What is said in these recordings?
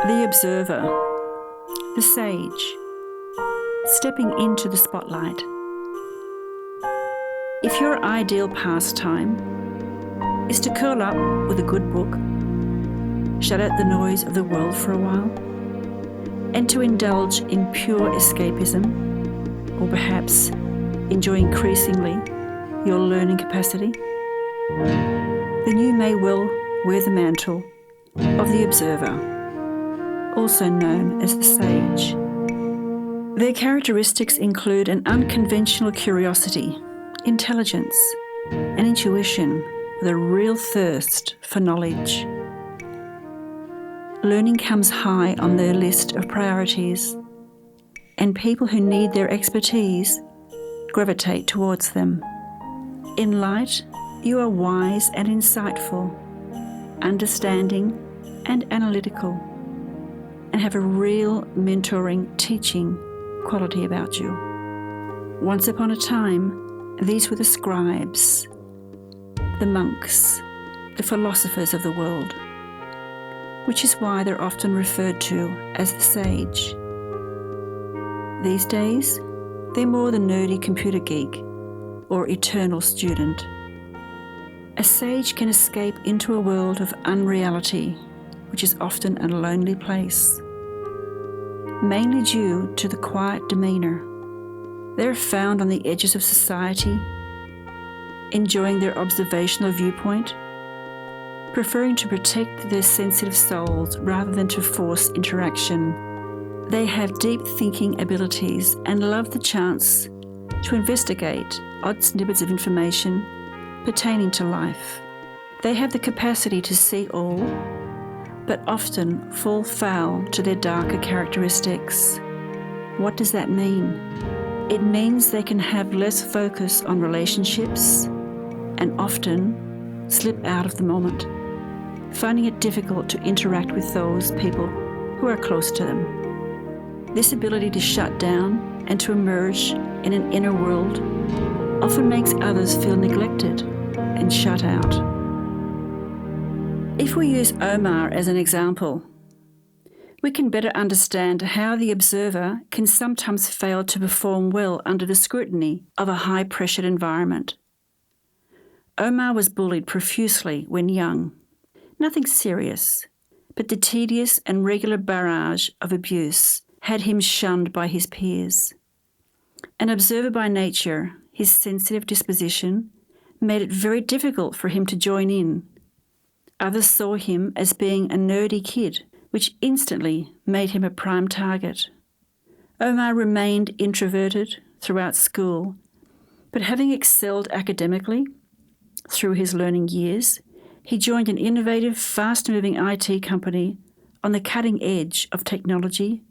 The observer, the sage, stepping into the spotlight. If your ideal pastime is to curl up with a good book, shut out the noise of the world for a while, and to indulge in pure escapism, or perhaps enjoy increasingly your learning capacity, then you may well wear the mantle of the observer, also known as the sage. Their characteristics include an unconventional curiosity, intelligence, and intuition with a real thirst for knowledge. Learning comes high on their list of priorities, and people who need their expertise gravitate towards them. In light, you are wise and insightful, understanding and analytical, and have a real mentoring, teaching quality about you. Once upon a time, these were the scribes, the monks, the philosophers of the world, which is why they're often referred to as the sage. These days, they're more the nerdy computer geek or eternal student. A sage can escape into a world of unreality, which is often a lonely place, mainly due to the quiet demeanour. They're found on the edges of society, enjoying their observational viewpoint, preferring to protect their sensitive souls rather than to force interaction. They have deep thinking abilities and love the chance to investigate odd snippets of information pertaining to life. They have the capacity to see all, but often fall foul to their darker characteristics. What does that mean? It means they can have less focus on relationships and often slip out of the moment, finding it difficult to interact with those people who are close to them. This ability to shut down and to emerge in an inner world often makes others feel neglected and shut out. If we use Omar as an example, we can better understand how the observer can sometimes fail to perform well under the scrutiny of a high-pressured environment. Omar was bullied profusely when young. Nothing serious, but the tedious and regular barrage of abuse had him shunned by his peers. An observer by nature, his sensitive disposition made it very difficult for him to join in. Others saw him as being a nerdy kid, which instantly made him a prime target. Omar remained introverted throughout school, but having excelled academically through his learning years, he joined an innovative, fast-moving IT company on the cutting edge of technology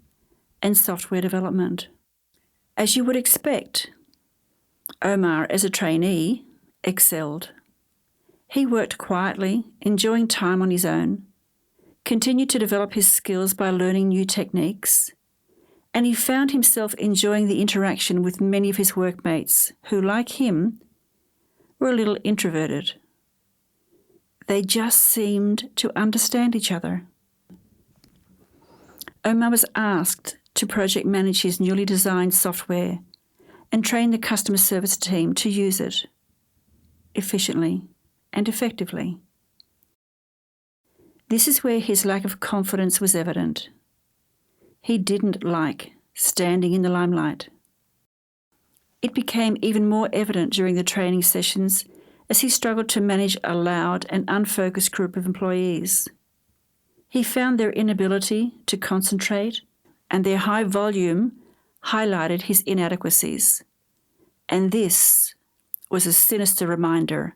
and software development. As you would expect, Omar, as a trainee, excelled. He worked quietly, enjoying time on his own, continued to develop his skills by learning new techniques, and he found himself enjoying the interaction with many of his workmates who, like him, were a little introverted. They just seemed to understand each other. Omar was asked to project manage his newly designed software and train the customer service team to use it efficiently and effectively. This is where his lack of confidence was evident. He didn't like standing in the limelight. It became even more evident during the training sessions as he struggled to manage a loud and unfocused group of employees. He found their inability to concentrate and their high volume highlighted his inadequacies. And this was a sinister reminder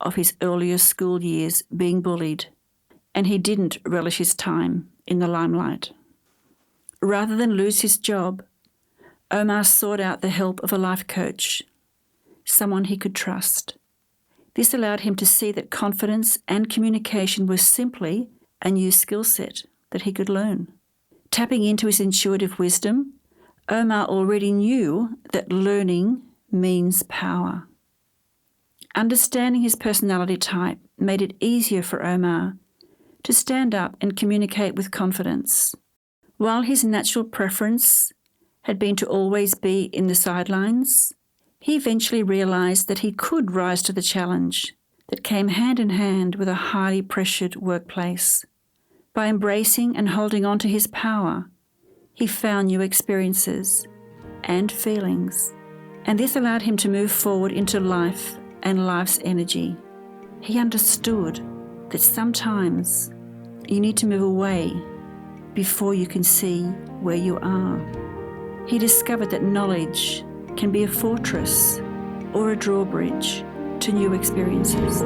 of his earlier school years being bullied, and he didn't relish his time in the limelight. Rather than lose his job, Omar sought out the help of a life coach, someone he could trust. This allowed him to see that confidence and communication were simply a new skill set that he could learn. Tapping into his intuitive wisdom, Omar already knew that learning means power. Understanding his personality type made it easier for Omar to stand up and communicate with confidence. While his natural preference had been to always be in the sidelines, he eventually realised that he could rise to the challenge that came hand in hand with a highly pressured workplace. By embracing and holding on to his power, he found new experiences and feelings, and this allowed him to move forward into life and life's energy. He understood that sometimes you need to move away before you can see where you are. He discovered that knowledge can be a fortress or a drawbridge to new experiences.